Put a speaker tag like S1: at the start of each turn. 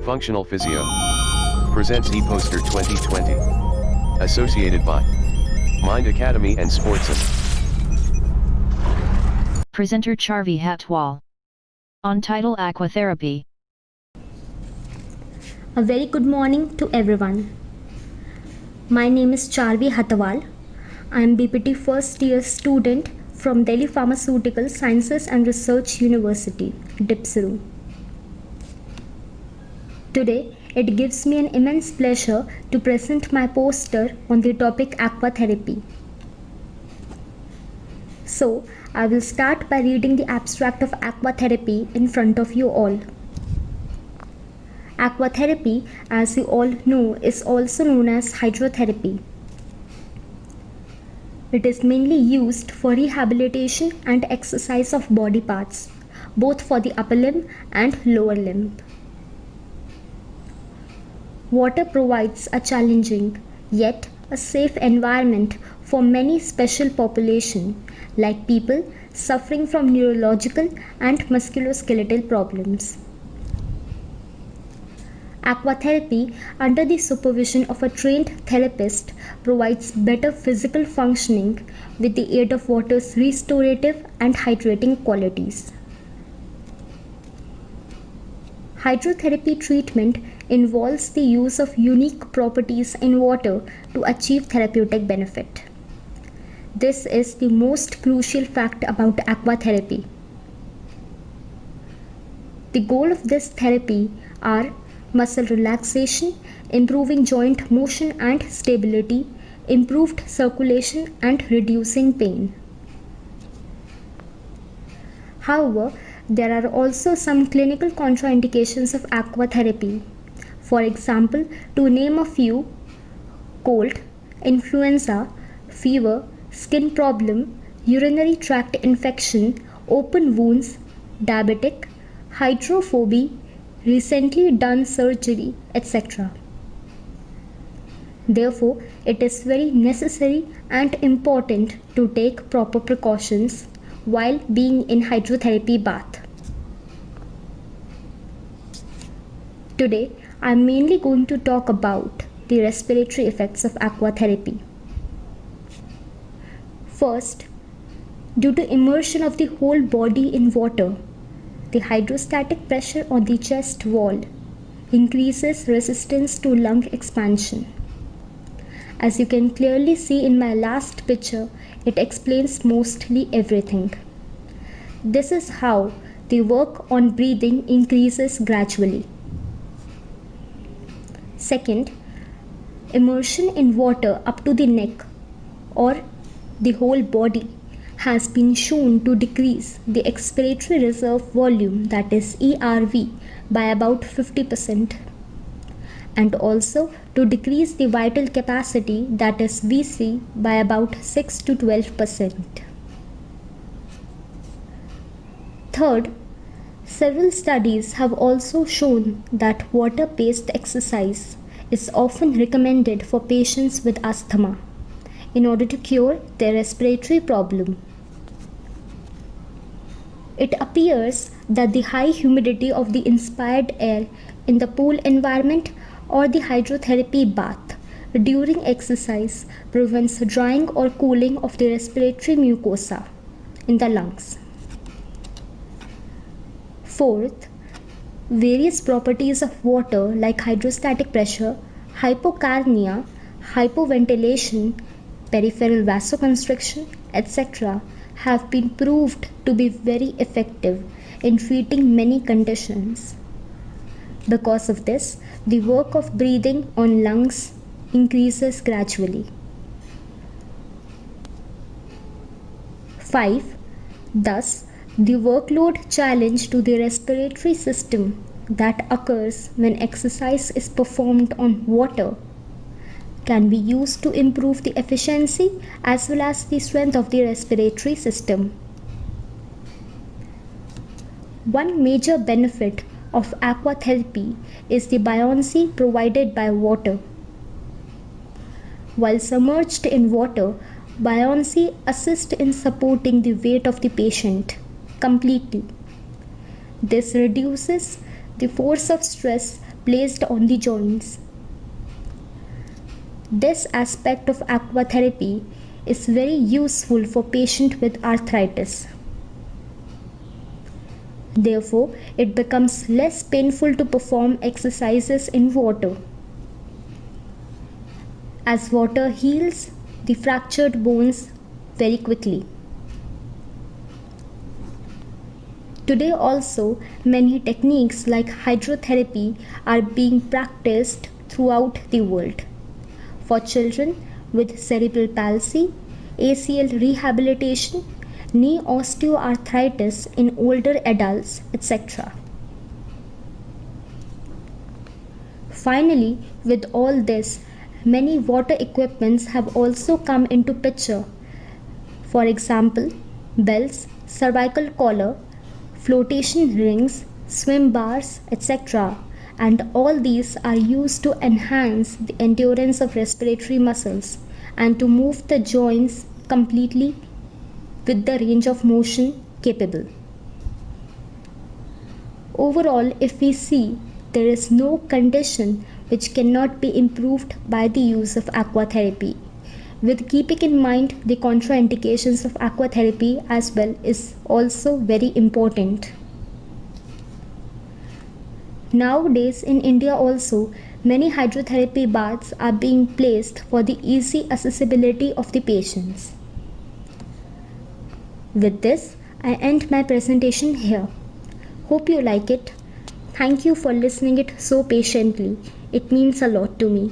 S1: Functional Physio presents ePoster 2020. Associated by Mind Academy and Sportson.
S2: Presenter Charvi Hatwal. On title Aquatherapy.
S3: A very good morning to everyone. My name is Charvi Hatwal. I am BPT first year student from Delhi Pharmaceutical Sciences and Research University, DIPSRU. Today, it gives me an immense pleasure to present my poster on the topic aquatherapy. So, I will start by reading the abstract of aquatherapy in front of you all. Aquatherapy, as you all know, is also known as hydrotherapy. It is mainly used for rehabilitation and exercise of body parts, both for the upper limb and lower limb. Water provides a challenging yet a safe environment for many special populations like people suffering from neurological and musculoskeletal problems. Aquatherapy, under the supervision of a trained therapist, provides better physical functioning with the aid of water's restorative and hydrating qualities. Hydrotherapy treatment involves the use of unique properties in water to achieve therapeutic benefit. This is the most crucial fact about aquatherapy. The goal of this therapy are muscle relaxation, improving joint motion and stability, improved circulation, and reducing pain. However, there are also some clinical contraindications of aquatherapy. For example, to name a few: cold, influenza, fever, skin problem, urinary tract infection, open wounds, diabetic, hydrophobia, recently done surgery, etc. Therefore, it is very necessary and important to take proper precautions while being in hydrotherapy bath. Today, I am mainly going to talk about the respiratory effects of aquatherapy. First, due to immersion of the whole body in water, the hydrostatic pressure on the chest wall increases resistance to lung expansion. As you can clearly see in my last picture, it explains mostly everything. This is how the work on breathing increases gradually. Second, immersion in water up to the neck or the whole body has been shown to decrease the expiratory reserve volume, that is ERV, by about 50%, and also to decrease the vital capacity, that is VC, by about 6 to 12%. Third, several studies have also shown that water-based exercise is often recommended for patients with asthma in order to cure their respiratory problem. It appears that the high humidity of the inspired air in the pool environment or the hydrotherapy bath during exercise prevents drying or cooling of the respiratory mucosa in the lungs. Fourth, various properties of water like hydrostatic pressure, hypocarnia, hypoventilation, peripheral vasoconstriction, etc. have been proved to be very effective in treating many conditions. Because of this, the work of breathing on lungs increases gradually. 5. Thus, the workload challenge to the respiratory system that occurs when exercise is performed on water can be used to improve the efficiency as well as the strength of the respiratory system. One major benefit of aquatherapy is the buoyancy provided by water. While submerged in water, buoyancy assists in supporting the weight of the patient completely. This reduces the force of stress placed on the joints. This aspect of aquatherapy is very useful for patients with arthritis. Therefore, it becomes less painful to perform exercises in water. As water heals the fractured bones very quickly. Today also, many techniques like hydrotherapy are being practiced throughout the world. For children with cerebral palsy, ACL rehabilitation, knee osteoarthritis in older adults, etc. Finally, with all this, many water equipments have also come into picture. For example, bells, cervical collar, flotation rings, swim bars, etc. And all these are used to enhance the endurance of respiratory muscles and to move the joints completely with the range of motion capable. Overall, if we see, there is no condition which cannot be improved by the use of aquatherapy. With keeping in mind the contraindications of aquatherapy as well is also very important. Nowadays in India also, many hydrotherapy baths are being placed for the easy accessibility of the patients. With this, I end my presentation here. Hope you like it. Thank you for listening it so patiently. It means a lot to me.